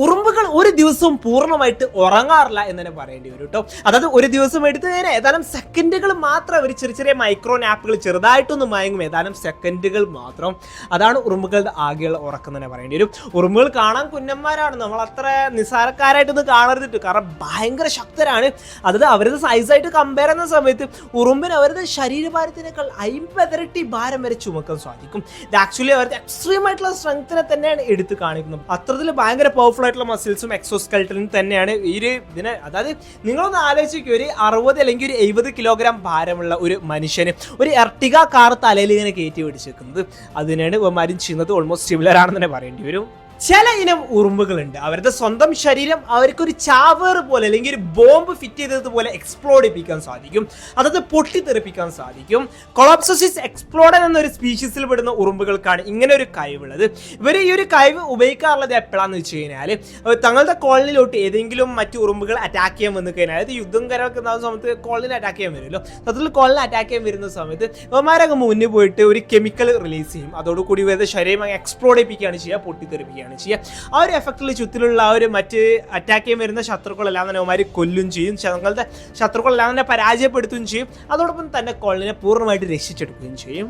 ഉറുമ്പുകൾ ഒരു ദിവസവും പൂർണ്ണമായിട്ട് ഉറങ്ങാറില്ല എന്ന് തന്നെ പറയേണ്ടി വരും കേട്ടോ. അതായത് ഒരു ദിവസം എടുത്ത് കഴിഞ്ഞാൽ ഏതാനും സെക്കൻഡുകൾ മാത്രം അവർ ചെറിയ ചെറിയ മൈക്രോ നാപ്പുകൾ ചെറുതായിട്ടൊന്ന് മയങ്ങും, ഏതാനും സെക്കൻഡുകൾ മാത്രം. അതാണ് ഉറുമ്പുകളുടെ ആകെയുള്ള ഉറക്കം തന്നെ പറയേണ്ടി വരും. ഉറുമ്പുകൾ കാണാൻ കുഞ്ഞന്മാരാണ്, നമ്മൾ അത്ര നിസ്സാരക്കാരായിട്ടൊന്ന് കാണരുത്, കാരണം ഭയങ്കര ശക്തരാണ്. അതായത് അവരുടെ സൈസായിട്ട് കമ്പയർ ചെയ്യുന്ന സമയത്ത് ഉറുമ്പിന് അവരുടെ ശരീരഭാരത്തിനേക്കാൾ 50 ഇരട്ടി ഭാരം വരെ ചുമക്കാൻ സാധിക്കും. ഇത് ആക്ച്വലി അവരുടെ എക്സ്ട്രീം ആയിട്ടുള്ള സ്ട്രെങ്ത്തിനെ തന്നെയാണ് എടുത്ത് കാണിക്കുന്നത്. അത്രത്തിൽ ഭയങ്കര പവർഫുൾ ആയിട്ടുള്ള മസിൽസും എക്സോസ്കെൽറ്റനും തന്നെയാണ് ഇതിനെ. അതായത് നിങ്ങളൊന്ന് ആലോചിക്കുക, ഒരു 60 അല്ലെങ്കിൽ ഒരു 70 കിലോഗ്രാം ഭാരമുള്ള ഒരു മനുഷ്യന് ഒരു എർട്ടിഗ കാർ തലയിൽ ഇങ്ങനെ കയറ്റി പിടിച്ചേക്കുന്നത്, അതിനാണ് ഇവന്മാരും ചെയ്യുന്നത് ഓൾമോസ്റ്റ് സിമിലർ ആണെന്ന് തന്നെ പറയേണ്ടി വരും. ചില ഇനം ഉറുമ്പുകളുണ്ട്, അവരുടെ സ്വന്തം ശരീരം അവർക്കൊരു ചാവേറ് പോലെ അല്ലെങ്കിൽ ഒരു ബോംബ് ഫിറ്റ് ചെയ്തതുപോലെ എക്സ്പ്ലോഡ് ചെയ്യിപ്പിക്കാൻ സാധിക്കും, അതായത് പൊട്ടിത്തെറിപ്പിക്കാൻ സാധിക്കും. കൊളോപ്സോസിസ് എക്സ്പ്ലോഡർ എന്നൊരു സ്പീഷീസിൽ പെടുന്ന ഉറുമ്പുകൾക്കാണ് ഇങ്ങനെ ഒരു കഴിവുള്ളത്. ഇവർ ഈ ഒരു കഴിവ് ഉപയോഗിക്കാറുള്ളത് എപ്പോഴാന്ന് വെച്ച് കഴിഞ്ഞാൽ തങ്ങളുടെ കോളനിയിലോട്ട് ഏതെങ്കിലും മറ്റു ഉറുമ്പുകൾ അറ്റാക്ക് ചെയ്യാൻ വന്നു കഴിഞ്ഞാൽ, അതായത് യുദ്ധം കരക്കുന്ന സമയത്ത് കോളനിയിൽ അറ്റാക്ക് ചെയ്യാൻ വരുമല്ലോ, അതിൽ കോളനി അറ്റാക്ക് ചെയ്യാൻ വരുന്ന സമയത്ത് ഇവന്മാരങ്ങ് മുന്നിൽ പോയിട്ട് ഒരു കെമിക്കൽ റിലീസ് ചെയ്യും, അതോടുകൂടി ഇവരുടെ ശരീരം എക്സ്പ്ലോഡ് ചെയ്യിപ്പിക്കുകയാണ് ചെയ്യുക, പൊട്ടിത്തെറിപ്പിക്കുകയാണ് ചെയ്യുക. ആ ഒരു എഫക്റ്റിൽ ചുറ്റിലുള്ള ആ ഒരു മറ്റ് അറ്റാക്ക് ചെയ്യാൻ വരുന്ന ശത്രുക്കളെല്ലാം തന്നെ അവന്മാർ കൊല്ലും ചെയ്യും, തങ്ങളുടെ ശത്രുക്കളെല്ലാം തന്നെ പരാജയപ്പെടുത്തുകയും ചെയ്യും. അതോടൊപ്പം തന്നെ കോളനിനെ പൂർണ്ണമായിട്ട് രക്ഷിച്ചെടുക്കുകയും ചെയ്യും.